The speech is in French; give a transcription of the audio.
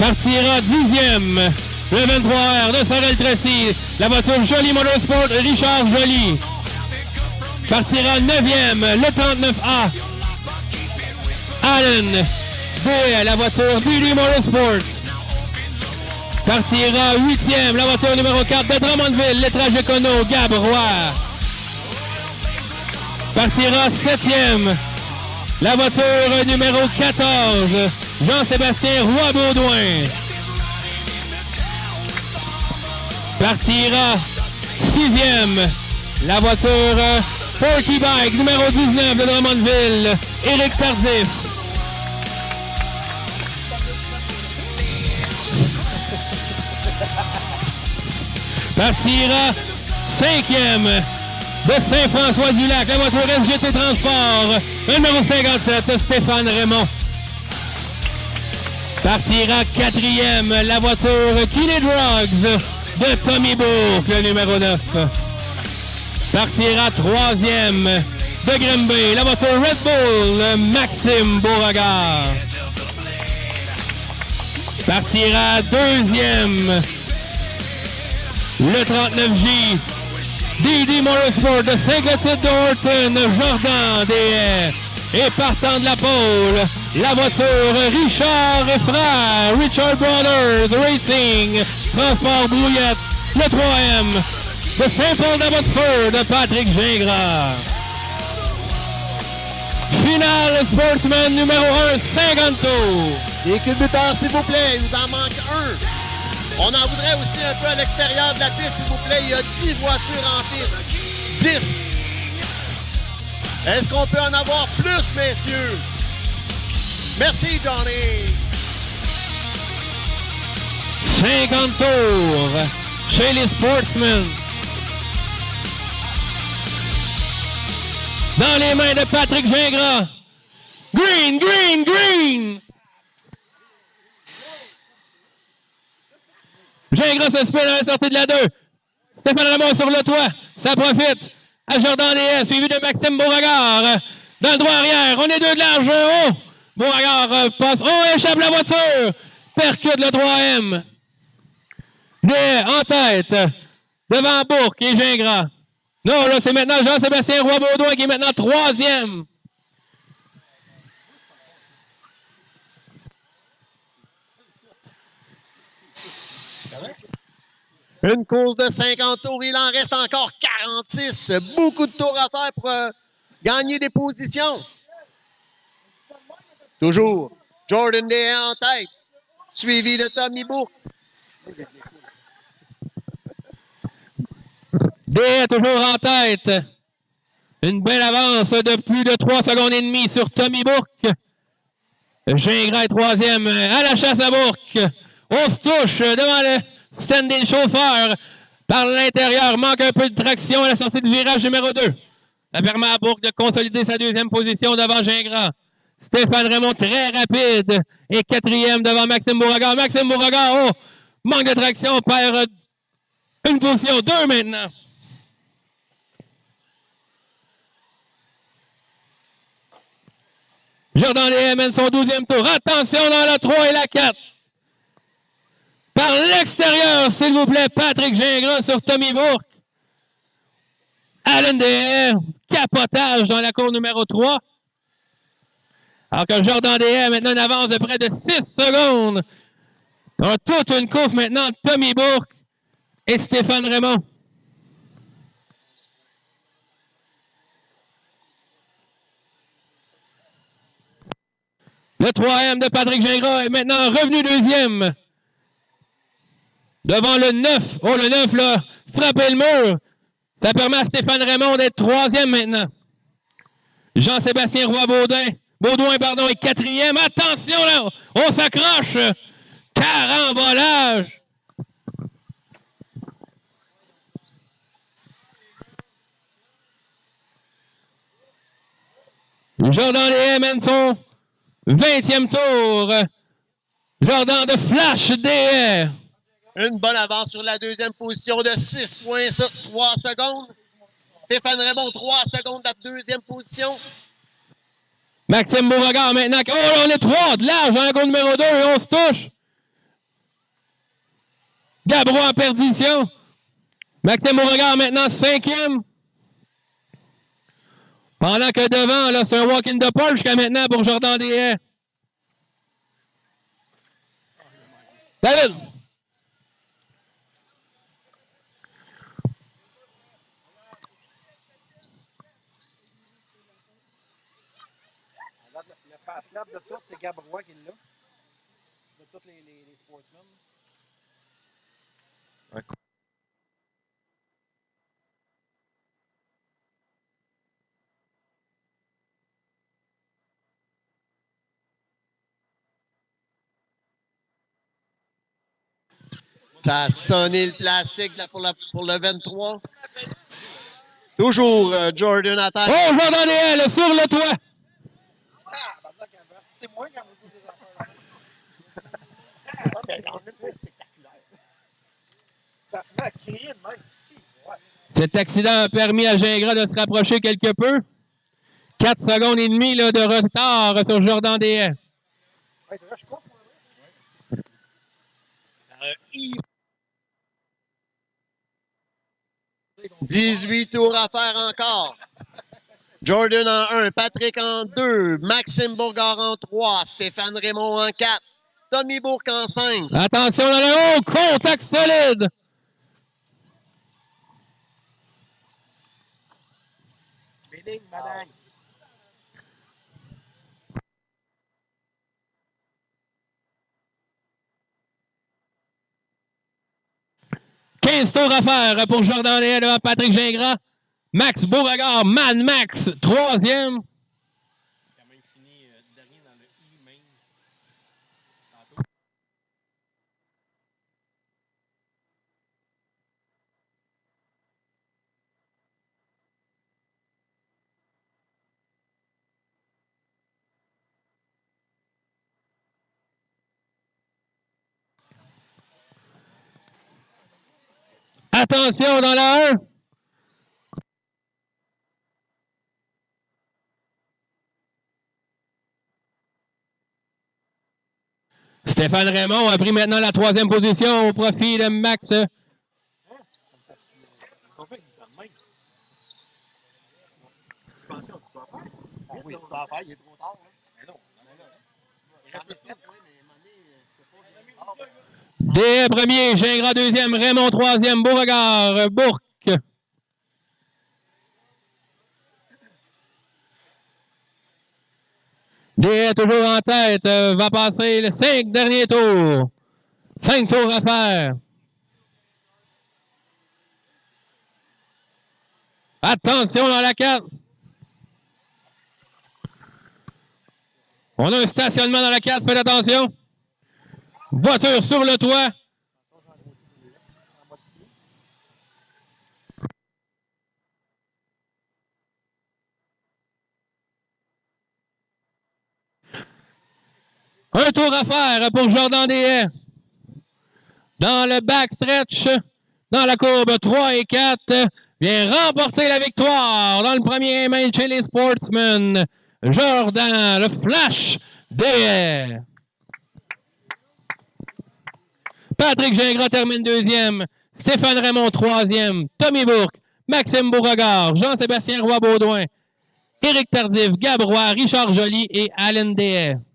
Partira 10e. Le 23R de Sorel Tracy. La voiture Jolie Motorsport, Richard Joly. Partira 9e. Le 39A. Allen. De la voiture Beauty Motorsport. Partira 8e. La voiture numéro 4 de Drummondville. Lettrage Econo, Gab Roy. Partira 7e. La voiture numéro 14, Jean-Sébastien Roy-Baudouin. Partira 6e. La voiture Porky Bike numéro 19 de Drummondville, Éric Tardif. Partira 5e. De Saint-François-du-Lac, la voiture SGT Transport, numéro 57, Stéphane Raymond. Partira 4e, la voiture Kinney Drugs de Tommy Bourque, le numéro 9. Partira 3e de Grimby, la voiture Red Bull, Maxime Beauregard. Partira 2e, le 39J. DD Motorsport de Saint-Clotilde de Horton, Jordan Des. Et partant de la pole, la voiture Richard et Frères, Richard Brothers Racing, Transport Brouillette, le 3e de Saint-Paul d'Abbotsford de Patrick Gingras. Finale Sportsman numéro 1, 50 tours. Les culbuteurs, s'il vous plaît, il nous en manque un. On en voudrait aussi un peu à l'extérieur de la piste, s'il vous plaît. Il y a 10 voitures en piste. 10. Est-ce qu'on peut en avoir plus, messieurs? Merci, Johnny. 50 tours chez les Sportsmen. Dans les mains de Patrick Gingras. Green, green, green! Gingras se spin à la sortie de la 2. Stéphane Raymond sur le toit. Ça profite à Jordan DS, suivi de Maxime Beauregard. Dans le droit arrière, on est deux de large. Oh! Beauregard passe. Oh, échappe la voiture. Percute le 3M. Des en tête. Devant Bourque et Gingras. Non, là, c'est maintenant Jean-Sébastien Roy-Baudouin qui est maintenant 3e. Une course de 50 tours, il en reste encore 46. Beaucoup de tours à faire pour gagner des positions. Toujours Jordan Day en tête, suivi de Tommy Bourque. Day toujours en tête. Une belle avance de plus de 3 secondes et demie sur Tommy Bourque. Gingras est 3e à la chasse à Bourque. On se touche devant le stand-in chauffeur. Par l'intérieur, manque un peu de traction à la sortie du virage numéro 2. Ça permet à Bourque de consolider sa 2e position devant Gingras. Stéphane Raymond très rapide et 4e devant Maxime Beauregard. Maxime Beauregard, oh, manque de traction, perd une position, 2 maintenant. Jordan Des mène son 12e tour. Attention dans la 3 et la 4. Par l'extérieur, s'il vous plaît, Patrick Gingras sur Tommy Bourque. Allen Des, capotage dans la course numéro 3. Alors que Jordan Des maintenant une avance de près de 6 secondes. On a toute une course maintenant de Tommy Bourque et Stéphane Raymond. Le 3e de Patrick Gingras est maintenant revenu 2e. Devant le 9. Oh, le 9, là, frapper le mur. Ça permet à Stéphane Raymond d'être 3e maintenant. Jean-Sébastien Baudouin, est 4e. Attention, là, on s'accroche. Carambolage. Jordan Des mène son 20e tour. Jordan de Flash Des. Une bonne avance sur la 2e position de 6,3 secondes. Stéphane Raymond, 3 secondes de la 2e position. Maxime Beauregard maintenant. Oh, là, on est 3 de large dans la course numéro 2 et on se touche. Gabrois en perdition. Maxime Beauregard maintenant 5e. Pendant que devant, là, c'est un walk in the park jusqu'à maintenant pour Jordan Deshaies. David! Le fast lap de tout, c'est Gabrois qui l'a. De tous les sportsmen. Ouais. Ça a sonné le plastique là, pour le 23. Toujours Jordan attaque. Oh, Jordan Deshaies, là, sur le toit! C'est moi qui en ai des affaires. Mais quand même, c'est spectaculaire. Ça se met à crier de même. Ouais. Cet accident a permis à Gingras de se rapprocher quelque peu. 4 secondes et demie là, de retard sur Jordan Deshaies. Ouais, c'est vrai, je comprends. 18 tours à faire encore. Jordan en 1, Patrick en 2, Maxime Beauregard en 3, Stéphane Raymond en 4, Tommy Bourque en 5. Attention dans le haut, contact solide! Béning, madame. « 15 tours à faire pour Jordan Deshaies devant Patrick Gingras. Max Beauregard, Mad Max, 3e. Quand même fini dernier dans le E-main. Tantôt. Attention dans la 1. Stéphane Raymond a pris maintenant la 3e position au profit de Max. Oui, tu peux en faire, il est trop tard. Mais non, Deshaies premier, Gingras 2e, Raymond 3e, Beauregard, Bourque. Deshaies toujours en tête, va passer les 5 derniers tours. 5 tours à faire. Attention dans la 4. On a un stationnement dans la 4, faites attention. Voiture sur le toit. Un tour à faire pour Jordan Deshaies. Dans le backstretch, dans la courbe 3 et 4, vient remporter la victoire dans le premier main chez les Sportsmen. Jordan, le Flash Deshaies. Patrick Gingras termine 2e. Stéphane Raymond 3e. Tommy Bourque, Maxime Beauregard, Jean-Sébastien Roy-Baudouin, Éric Tardif, Gabrois, Richard Joly et Alain Deshaies.